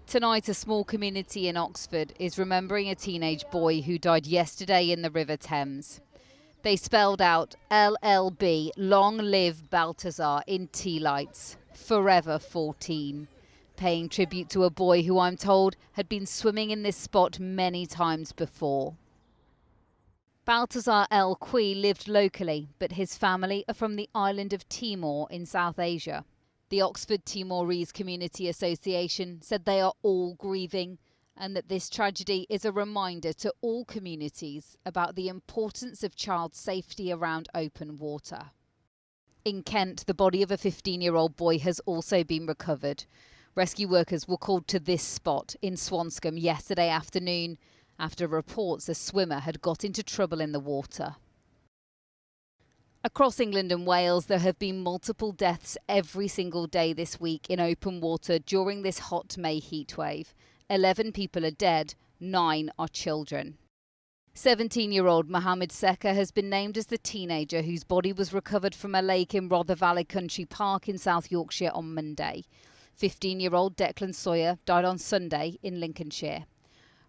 Tonight, a small community in Oxford is remembering a teenage boy who died yesterday in the River Thames. They spelled out LLB, Long Live Baltazar, in tea lights, forever 14, paying tribute to a boy who, I'm told, had been swimming in this spot many times before. Baltazar L'Qui lived locally, but his family are from the island of Timor in South Asia. The Oxford Timorese Community Association said they are all grieving and that this tragedy is a reminder to all communities about the importance of child safety around open water. In Kent, the body of a 15-year-old boy has also been recovered. Rescue workers were called to this spot in Swanscombe yesterday afternoon after reports a swimmer had got into trouble in the water. Across England and Wales, there have been multiple deaths every single day this week in open water during this hot May heatwave. 11 people are dead, 9 are children. 17-year-old Mohammed Seka has been named as the teenager whose body was recovered from a lake in Rother Valley Country Park in South Yorkshire on Monday. 15-year-old Declan Sawyer died on Sunday in Lincolnshire.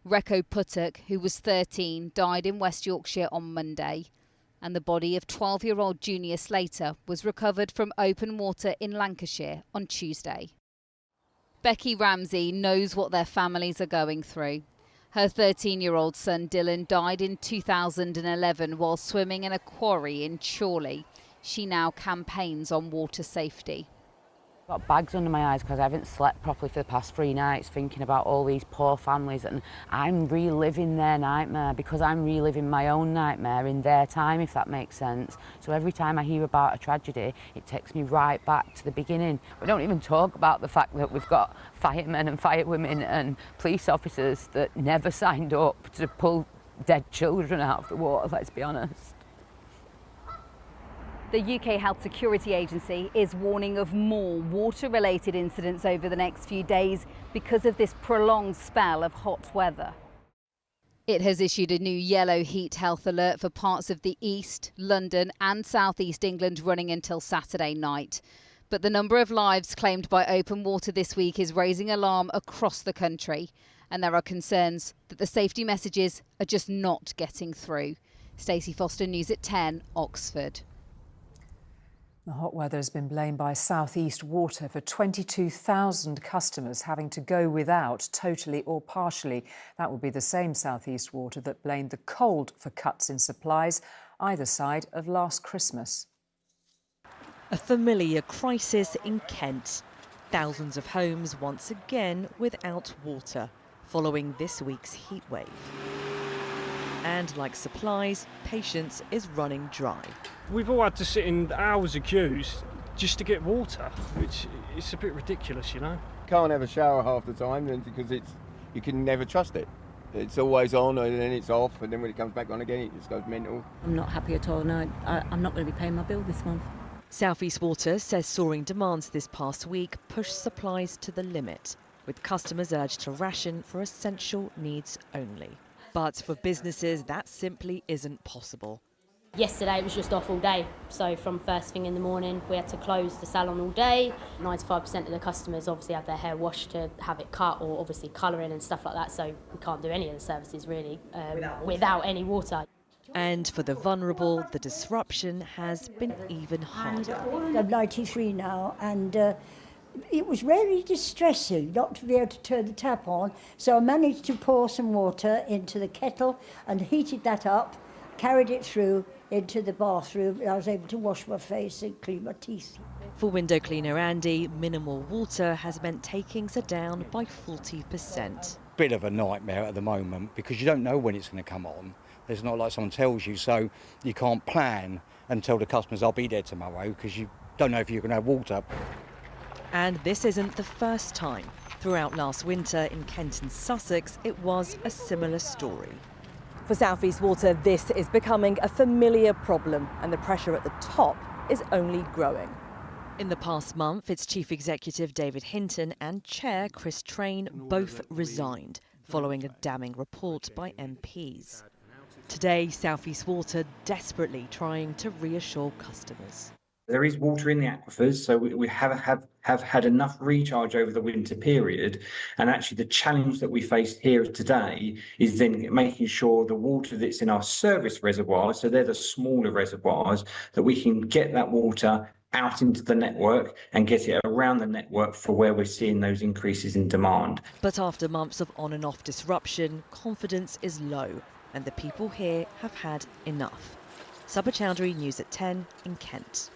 Recco Puttock, who was 13, died in West Yorkshire on Monday. And the body of 12-year-old Junior Slater was recovered from open water in Lancashire on Tuesday. Becky Ramsey knows what their families are going through. Her 13-year-old son Dylan died in 2011 while swimming in a quarry in Chorley. She now campaigns on water safety. I've got bags under my eyes because I haven't slept properly for the past 3 nights thinking about all these poor families, and I'm reliving their nightmare because I'm reliving my own nightmare in their time, if that makes sense. So every time I hear about a tragedy, it takes me right back to the beginning. We don't even talk about the fact that we've got firemen and firewomen and police officers that never signed up to pull dead children out of the water, let's be honest. The UK Health Security Agency is warning of more water-related incidents over the next few days because of this prolonged spell of hot weather. It has issued a new yellow heat health alert for parts of the East, London and South East England running until Saturday night. But the number of lives claimed by open water this week is raising alarm across the country, and there are concerns that the safety messages are just not getting through. Stacey Foster, News at 10, Oxford. The hot weather has been blamed by South East Water for 22,000 customers having to go without, totally or partially. That will be the same South East Water that blamed the cold for cuts in supplies either side of last Christmas. A familiar crisis in Kent. Thousands of homes once again without water following this week's heatwave. And like supplies, patience is running dry. We've all had to sit in hours of queues just to get water, which is a bit ridiculous, you know. Can't have a shower half the time because you can never trust it. It's always on and then it's off, and then when it comes back on again it just goes mental. I'm not happy at all, no. I'm not going to be paying my bill this month. South East Water says soaring demands this past week pushed supplies to the limit, with customers urged to ration for essential needs only. But for businesses, that simply isn't possible. Yesterday it was just off all day, so from first thing in the morning we had to close the salon all day. 95% of the customers obviously have their hair washed to have it cut, or obviously colouring and stuff like that, so we can't do any of the services really without any water. And for the vulnerable, the disruption has been even harder. I'm 93 now, and it was really distressing not to be able to turn the tap on, so I managed to pour some water into the kettle and heated that up, carried it through into the bathroom, and I was able to wash my face and clean my teeth. For window cleaner Andy, minimal water has meant takings are down by 40%. Bit of a nightmare at the moment because you don't know when it's going to come on. It's not like someone tells you, so you can't plan and tell the customers I'll be there tomorrow because you don't know if you're going to have water. And this isn't the first time. Throughout last winter in Kent and Sussex, it was a similar story. For South East Water, this is becoming a familiar problem, and the pressure at the top is only growing. In the past month, its chief executive David Hinton and chair Chris Train both resigned, following a damning report by MPs. Today, South East Water desperately trying to reassure customers. There is water in the aquifers, so we have had enough recharge over the winter period. And actually the challenge that we face here today is then making sure the water that's in our service reservoirs, so they're the smaller reservoirs, that we can get that water out into the network and get it around the network for where we're seeing those increases in demand. But after months of on and off disruption, confidence is low and the people here have had enough. Sabah Chowdhury, News at 10 in Kent.